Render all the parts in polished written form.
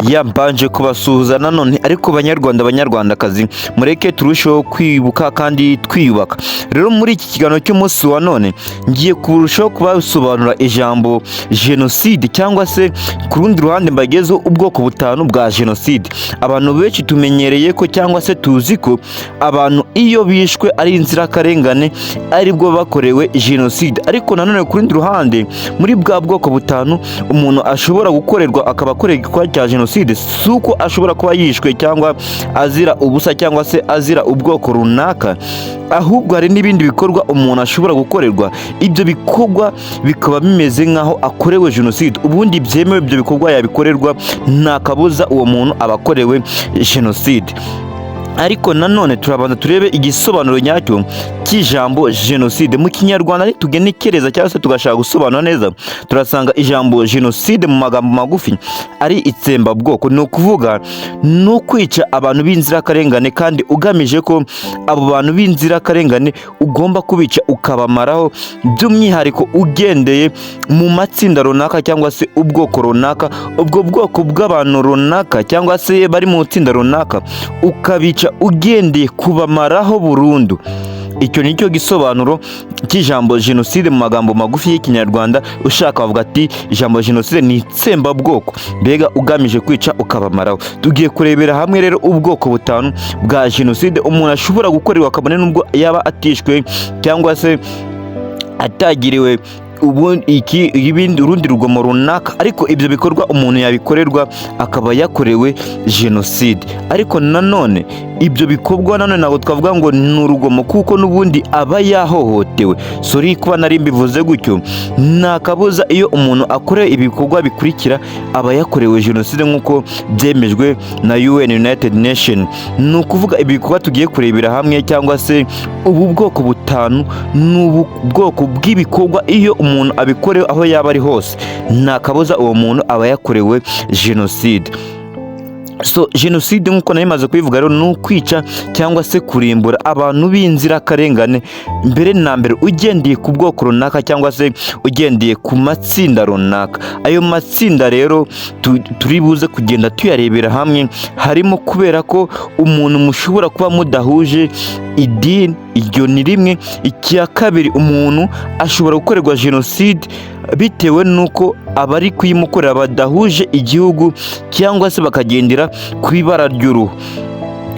yambanje kubasuhuza nanone, ariko banyarwandakazi mureke turusheho kwibuka kandi twiyubaka. Rero muri iki kiganiro cy'umunsi wa none ngiye kurushaho kubasobanura ijambo jenoside, cyangwa se ku rundi ruhande mbagezeho ubwoko butanu bwa jenoside. Abantu benshi tumenyereye ko cyangwa se tuzi ko abantu iyo bishwe ari inzirakarengane aribwo bakorewe jenoside, ariko nanone ku rundi ruhande muri bwa bwoko butanu umuntu ashobora gukorerwa akaba akorerwa cya jenoside, si uko ashobora kuba yishwe cyangwa azira ubusa cyangwa se azira ubwoko runaka, ahubwo hari n'ibindi bikorwa umuntu ashobora gukorerwa, ibyo bikorwa bikaba bimeze nk'aho akorewe jenoside. Ubundi byemewe ibyo bikorwa yabikorerwa, nta kabuza uwo muntu aba akorewe jenoside. Ariko nanone turabanza turebe igisobanuro nyacyo cy'ijambo jenoside mu kinyarwanda. Tugenekereza cyangwa se tugashaka gusobanura neza, turasanga ijambo jenoside mu magambo magufi ari itsembabwoko. Ni ukuvuga no kwica abantu b'inzirakarengane, kandi ugamije ko abo bantu b'inzirakarengane ugomba kubica ukabamaraho, by'umwihariko ugendeye mu matsinda runaka cyangwa se ubwoko runaka. Ubwo bwoko bw'abantu runaka cyangwa se bari mu tsinda runaka ukabica ugendeye kubamaraho burundu. Icyo ni cyo gisobanuro cy'ijambo jenoside mu magambo magufi y'ikinyarwanda. Ushaka bavuga ati ijambo jenoside ni itsembabwoko, mbega ugamije kwica ukabamaraho. Tugiye kurebera hamwe rero ubwoko butanu bwa jenoside umuntu ashobora gukorerwa, kabone nubwo yaba atishwe cyangwa se atagiriwe urundi rugomo runaka, ariko ibyo bikorwa umuntu yabikorerwa akaba yakorewe jenoside. Ariko nanone ibyo bikorwa nanone ntabwo twavuga ngo ni urugomo, kuko n'ubundi aba yahohotewe. Sorry kuba nari mbivuze gutyo, nta kabuza iyo umuntu akorewe ibikorwa bikurikira aba yakorewe jenoside nk'uko byemejwe na UN United Nation. Ni ukuvuga ibikorwa tugiye kurebera hamwe, cyangwa se ubu bwoko butanu ni ubwoko bw'ibikorwa iyo umuntu abikorewe aho yaba ari hose, nta kabuza uwo muntu aba yakorewe jenoside. So jenoside nk'uko nabimaze kubivuga rero ni ukwica cyangwa se kurimbura abantu b'inzirakarengane, mbere na mbere ugendeye ku bwoko runaka cyangwa se ugendeye ku matsinda runaka. Ayo matsinda rero turi buze kugenda tuyarebera hamwe, harimo kubera ko umuntu mushobora kuba mudahuje idini, iryo ni rimwe. Icya kabiri, umuntu ashobora gukorerwa jenoside bitewe n'uko abari kuyimukorera badahuje igihugu cyangwa se bakagendera ku ibara ry'uruhu.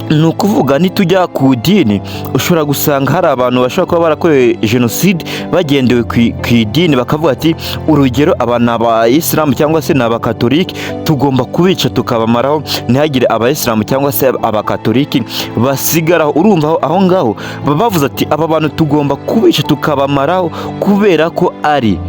Ni ukuvuga nitujya ku dini, ushobora gusanga hari abantu bashobora kuba barakorewe jenoside bagendewe ku idini, bakavuga ati urugero aba ni abayisilamu cyangwa se ni abakatoliki, tugomba kubica tukabamaraho, ntihagire abayisilamu cyangwa se abakatoliki basigaraho. Urumva aho ngaho baba bavuze ati aba bantu tugomba kubica tukabamaraho kubera ko ari,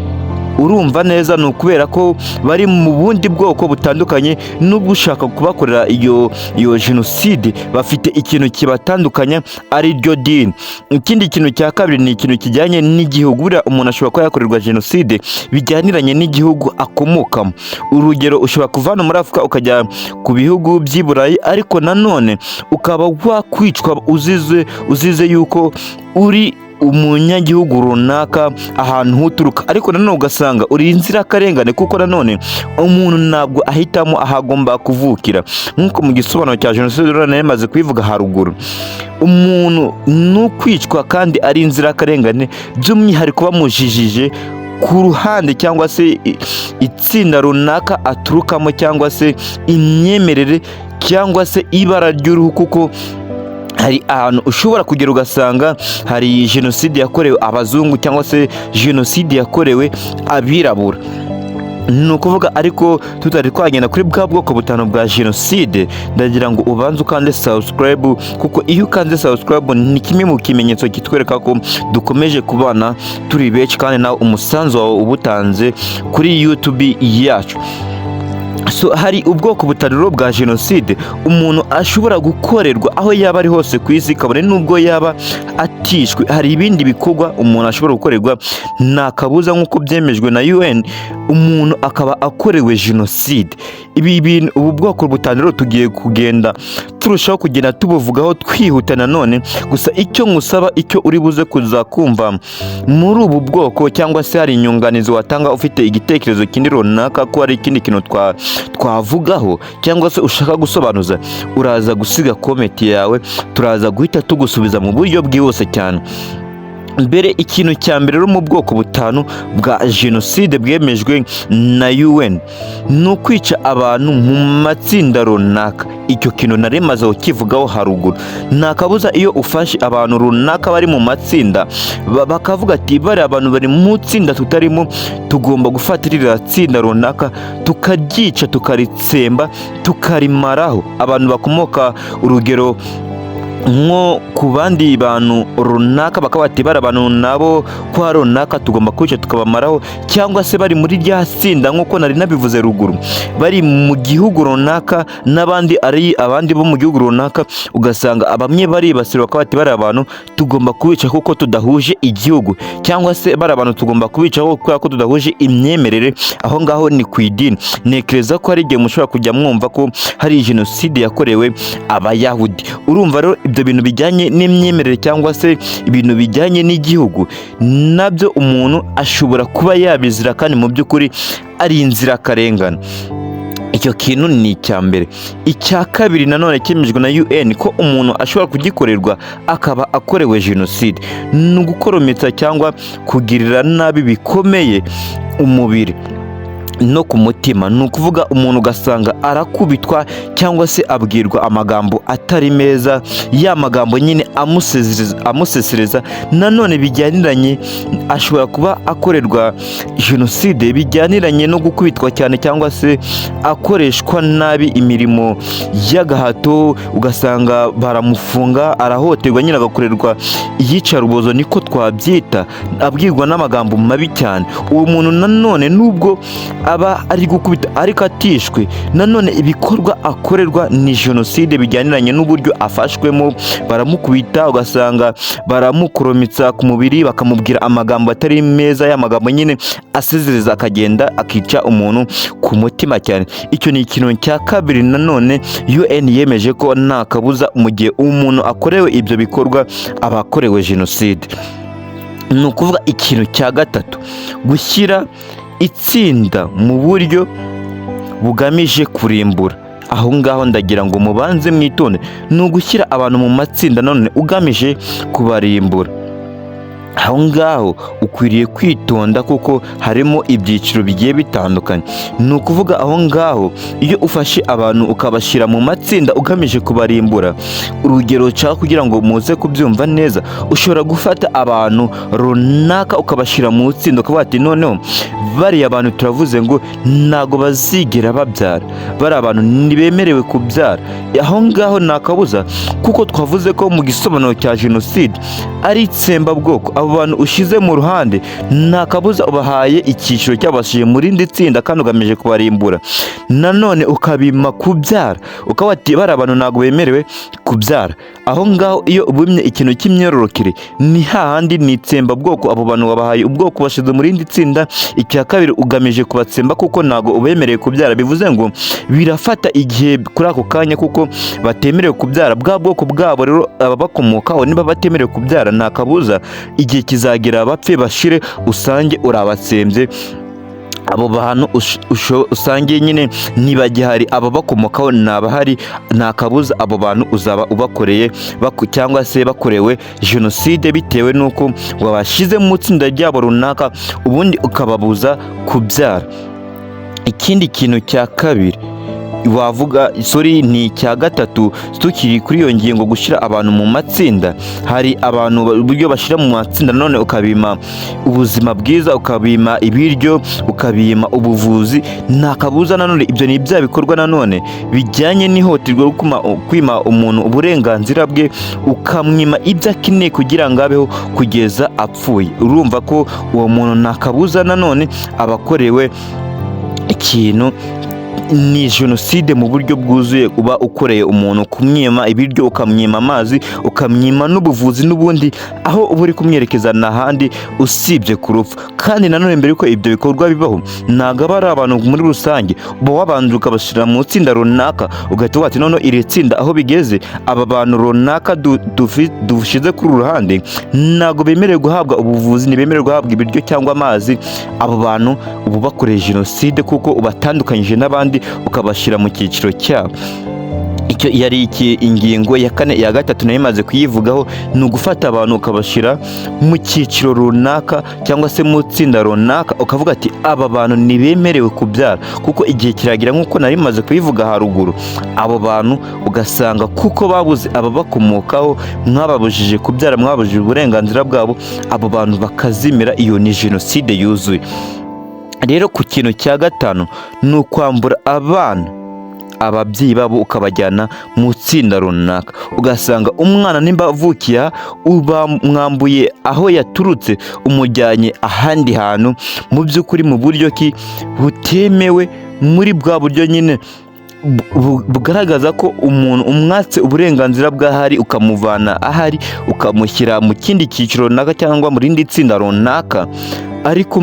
urumva neza, ni ukubera ko bari mu bundi bwoko butandukanye n'ubwo ushaka kubakorera iyo jenoside bafite ikintu kibatandukanya ari ryo dini. Ikindi kintu cya kabiri ni ikintu kijyanye n'igihugu. Buriya umuntu ashobora kuba yakorerwa jenoside bijyaniranye n'igihugu akomokamo. Urugero, ushobora kuva hano muri Afurika ukajya ku bihugu by'i Burayi, ariko nanone ukaba wakwicwa uzize yuko uri umunyagihugu runaka ahantu uturuka, ariko nanone ugasanga uri inzirakarengane, kuko nanone umuntu ntabwo ahitamo aho agomba kuvukira. Nk'uko mu gisobanuro cya jenoside rero namaze kubivuga haruguru, umuntu ni ukwicwa kandi ari inzirakarengane, by'umwihariko bamujijije ku ruhande cyangwa se itsinda runaka aturukamo, cyangwa se imyemerere cyangwa se ibara ry'uruhu. Kuko hari ahantu ushobora kugera ugasanga hari jenoside yakorewe abazungu cyangwa se jenoside yakorewe abirabura. Ni ukuvuga, ariko tutari twagenda kuri bwa bwoko butanu bwa jenoside, ndagira ngo ubanze ukande subscribe, kuko iyo ukanze subscribe ni kimwe mu kimenyetso kitwereka ko dukomeje kubana turi benshi, kandi nawe umusanzu wawe ubutanze kuri YouTube yacu. So hari ubwoko butanu bwa jenoside umuntu ashobora gukorerwa aho yaba ari hose ku isi, kabone nubwo yaba atishwe. Hari ibindi bikorwa umuntu ashobora gukorerwa, nta kabuza nk'uko byemejwe na UN, umuntu akaba akorewe jenoside. Ubu bwoko butanu tugiye kugenda turushaho kugenda tubuvugaho twihuta nanone. Gusa icyo ngusaba, icyo uri buze kuzakumva muri ubu bwoko, cyangwa se hari inyunganizi watanga ufite igitekerezo kindi runaka, ko hari ikindi kintu twavugaho cyangwa se ushaka gusobanuza, uraza gusiga komenti yawe, turaza guhita tugusubiza mu buryo bwihuse cyane. Mbere, ikintu cya mbere rero mu bwoko butanu bwa jenoside bwemejwe na UN ni ukwica abantu mu matsinda runaka. Icyo kintu nari maze kukivugaho haruguru. Nta kabuza iyo ufashe abantu runaka bari mu matsinda bakavuga ati bari abantu bari mu tsinda tutarimo, tugomba gufata iriya tsinda runaka tukaryica, tukaritsemba, tukarimaraho. Abantu bakomoka urugero nko ku bandi bantu runaka bakaba bati bari abantu nabo kwa runaka tugomba kwica tukabamaraho, cyangwa se bari muri rya tsinda nk'uko nari nabivuze ruguru, bari mu gihugu runaka n'abandi ari abandi bo mu gihugu runaka, ugasanga bamwe baribasira bakaba bati bari abantu tugomba kubica kuko tudahuje igihugu, cyangwa se bari abantu tugomba kubica kubera ko tudahuje imyemerere. Aho ngaho ni ku idini. Nekereza ko hari igihe mushobora kujya mwumva ko hari jenoside yakorewe abayahudi. Urumva rero ibyo bintu bijyanye n'imyemerere cyangwa se ibintu bijyanye n'igihugu nabyo umuntu ashobora kuba yabizira, kandi mu by'ukuri ari inzirakarengane. Icyo kintu ni icya mbere. Icya kabiri nanone cyemejwe na UN ko umuntu ashobora kugikorerwa akaba akorewe jenoside ni ugukorometsa cyangwa kugirira nabi bikomeye umubiri no ku mutima. Ni ukuvuga umuntu ugasanga arakubitwa cyangwa se abwirwa amagambo atari meza, ya magambo nyine amusesereza. Nanone bijyaniranye, ashobora kuba akorerwa jenoside bijyaniranye no gukubitwa cyane cyangwa se akoreshwa nabi imirimo y'agahato, ugasanga baramufunga, arahoterwa nyine agakorerwa iyicarubozo niko twabyita, abwirwa n'amagambo mabi cyane. Uwo muntu nanone nubwo aba ari gukubita ariko atishwe, nanone ibikorwa akorerwa ni jenoside bijyaniranye n'uburyo afashwemo. Baramukubita, ugasanga baramukoromitsa ku mubiri, bakamubwira amagambo atari meza, ya magambo nyine asezereza, akagenda akica umuntu ku mutima cyane. Icyo ni ikintu cya kabiri nanone UN yemeje ko nta kabuza mu gihe umuntu akorewe ibyo bikorwa aba akorewe jenoside. Ni ukuvuga ikintu cya gatatu, gushyira itsinda mu buryo bugamije kurimbura. Aho ngaho ndagira ngo mubanze mwitonde, ni ugushyira abantu mu matsinda none ugamije kubarimbura. Aho ngaho ukwiriye kwitonda kuko harimo ibyiciro bigiye bitandukanye. Ni ukuvuga aho ngaho iyo ufashe abantu ukabashyira mu matsinda ugamije kubarimbura, urugero nshaka kugira ngo muze kubyumva neza, ushobora gufata abantu runaka ukabashyira mu tsinda ukavuga ati noneho bariya abantu turavuze ngo ntago bazigera babyara, bari abantu ntibemerewe kubyara. Aho ngaho nta kabuza kuko twavuze ko mu gisobanuro cya jenoside ari itsembabwoko. Abo bantu ushize mu ruhande nta kabuza ubahaye icyiciro cy'abashiye mu rindi tsinda kandi ugamije kubarimbura. Nanone ukabima kubyara, ukaba ati bari abantu ntago bemerewe kubyara. Aho ngaho iyo ubimye ikintu cy'imyororokere ni hahandi ni itsembabwoko. Abo bantu wabahaye ubwoko bashize mu rindi tsinda. Icya kabiri ugamije kubatsemba kuko ntago ubemereye kubyara. Bivuze ngo birafata igihe kuri ako kanya kuko batemerewe kubyara. Bwa bwoko bwabo rero ababakomokaho niba batemerewe kubyara, nta kabuza igihe kizagera bapfe bashire, usange urabatsembye. Abo bantu usange nyine ntibagihari, abo bakomokaho ntabahari, nta kabuza abo bantu uzaba ubakoreye cyangwa se bakorewe jenoside bitewe n'uko wabashyize mu itsinda ryabo runaka ubundi ukababuza kubyara. Ikindi kintu cya kabiri wavuga ni icya gatatu, tukiri kuri iyo ngingo gushyira abantu mu matsinda. Hari abantu uburyo bashyira mu matsinda none ukabima ubuzima bwiza, ukabima ibiryo, ukabima ubuvuzi. Nta kabuza nanone ibyo ni ibyaha bikorwa nanone bijyanye n'ihohoterwa, kwima umuntu uburenganzira bwe, ukamwima ibyo akeneye kugira ngo abeho kugeza apfuye. Urumva ko uwo muntu nta kabuza nanone abakorewe ikintu ni jenoside mu buryo bwuzuye. Uba ukoreye umuntu kumwima ibiryo, ukamwima amazi, ukamwima n'ubuvuzi, n'ubundi aho uba uri kumwerekeza n'ahandi usibye ku rupfu. Kandi nanone mbere yuko ibyo bikorwa bibaho ntabwo aba ari abantu muri rusange, uba wabanza ukabashyira mu itsinda runaka, ugahita uvuga ati noneho iri tsinda aho bigeze aba bantu runaka dushyize kuri uru ruhande ntabwo bemerewe guhabwa ubuvuzi, ntibemerewe guhabwa ibiryo cyangwa amazi. Abo bantu uba bakoreye jenoside kuko ubatandukanyije n'abandi jenoside ukabashyira mu cyiciro cyabo. Icyo yari ingingo ya kane. Iya gatatu nayo imaze kuyivugaho, ni ugufata abantu ukabashyira mu cyiciro runaka cyangwa se mu tsinda runaka, ukavuga ati aba bantu ntibemerewe kubyara, kuko igihe kiragira nk'uko nari maze kubivuga haruguru, abo bantu ugasanga kuko babuze ababakomokaho, mwababujije kubyara, mwabujije uburenganzira bwabo, abo bantu bakazimira. Iyo ni jenoside yuzuye. Rero ku kintu cya gatanu ni ukwambura abana ababyeyi babo ukabajyana mu tsinda runaka, ugasanga umwana nimba avukiye mwambuye aho yaturutse umujyanye ahandi hantu, mu by'ukuri mu buryo ki butemewe, muri bwa buryo nyine bugaragaza ko umuntu umwatse uburenganzira bw'ahari, ukamuvana ahari ukamushyira mu kindi cyiciro runaka cyangwa mu rindi tsinda runaka, ariko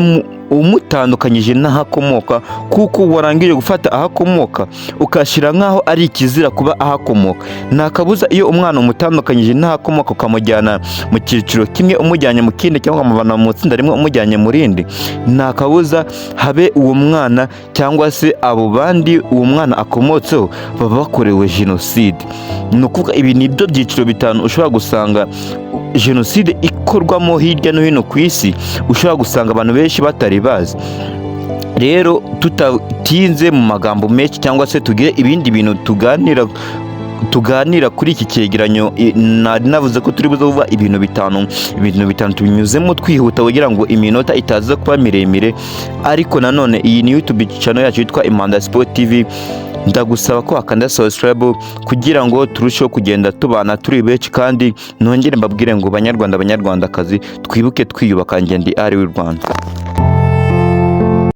umutandukanyije n'ahakomoka, kuko warangije gufata ahakomoka ukashyira nk'aho ari ikizira kuba ahakomoka. Nta kabuza iyo umwana umutandukanyije n'ahakomoka ukamujyana mu cyiciro kimwe umujyanye mu kindi, cyangwa ukamuvana mu tsinda rimwe umujyanye mu rindi, nta kabuza habe uwo mwana cyangwa se abo bandi uwo mwana akomotseho baba bakorewe jenoside. Ni ukuvuga ibi ni byo byiciro bitanu ushobora gusanga jenoside ikorwamo hirya no hino ku isi, ushobora gusanga abantu benshi batari bazi. Rero tutatinze mu magambo menshi cyangwa se tugire ibindi bintu tuganira kuri iki cyegeranyo, nari navuze ko turi buze kuvuga ibintu bitanu tubinyuzemo twihuta kugira ngo iminota itaza kuba miremire. Ariko nanone iyi ni YouTube channel yacu yitwa Impanda Sport TV, ndagusaba ko wakanda subscribe kugira ngo turusheho kugenda tubana turi benshi, kandi nongere mbabwire ngo banyarwanda banyarwandakazi, twibuke twiyubaka, ngende ari w'u Rwanda.